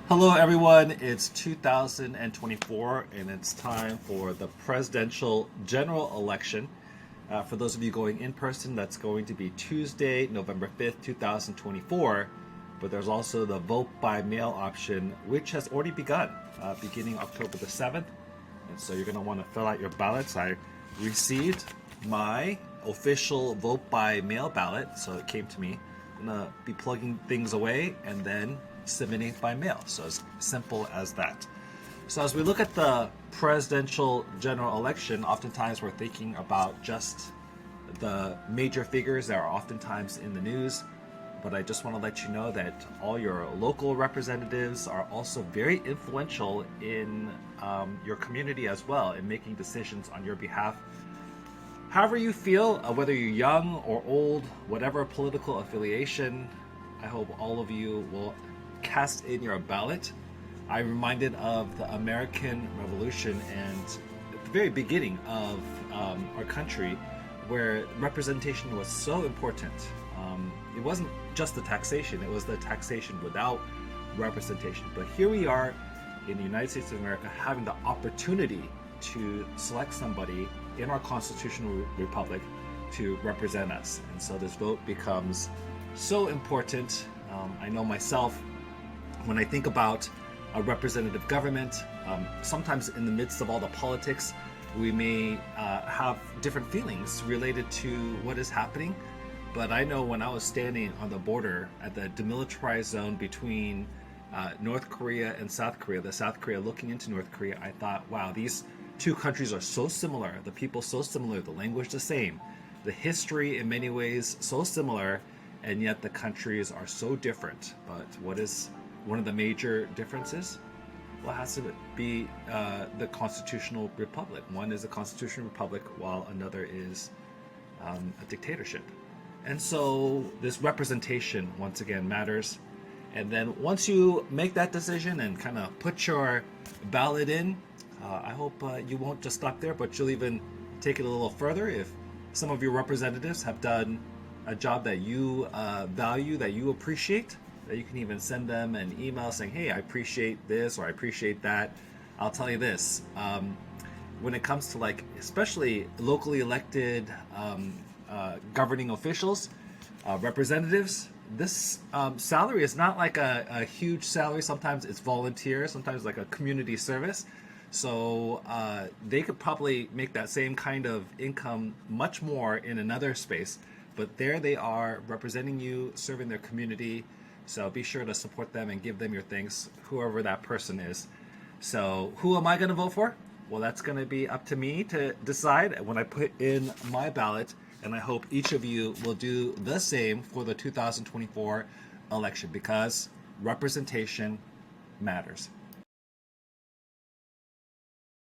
Hello, everyone. It's 2024, and it's time for the presidential general election. For those of you going in person, that's going to be Tuesday, November 5th, 2024. But there's also the vote by mail option, which has already begun, beginning October the 7th. And so you're going to want to fill out your ballots. I received my official vote by mail ballot, so it came to me. I'm going to be plugging things away and then submitting it by mail. So as simple as that. So as we look at the presidential general election, oftentimes we're thinking about just the major figures that are oftentimes in the news. But I just want to let you know that all your local representatives are also very influential in your community as well, in making decisions on your behalf. However you feel, whether you're young or old, whatever political affiliation, I hope all of you will cast in your ballot. I'm reminded of the American Revolution and at the very beginning of our country, where representation was so important. It wasn't just the taxation, it was the taxation without representation. But here we are in the United States of America having the opportunity to select somebody in our constitutional republic to represent us. And so this vote becomes so important. I know myself, when I think about a representative government, sometimes in the midst of all the politics, we may have different feelings related to what is happening. But I know when I was standing on the border at the demilitarized zone between North Korea and South Korea, the South Korea looking into North Korea, I thought, wow, these two countries are so similar, the people so similar, the language the same, the history in many ways so similar, and yet the countries are so different. But what is one of the major differences? Well, it has to be the constitutional republic. One is a constitutional republic, while another is a dictatorship. And so this representation, once again, matters. And then once you make that decision and kind of put your ballot in, I hope you won't just stop there, but you'll even take it a little further. If some of your representatives have done a job that you value, that you appreciate, that you can even send them an email saying, hey, I appreciate this or I appreciate that. I'll tell you this, when it comes to especially locally elected governing officials, representatives, this salary is not like a huge salary. Sometimes it's volunteer, sometimes like a community service. So they could probably make that same kind of income much more in another space. But there they are representing you, serving their community. So be sure to support them and give them your thanks, whoever that person is. So who am I going to vote for? Well, that's going to be up to me to decide when I put in my ballot. And I hope each of you will do the same for the 2024 election, because representation matters.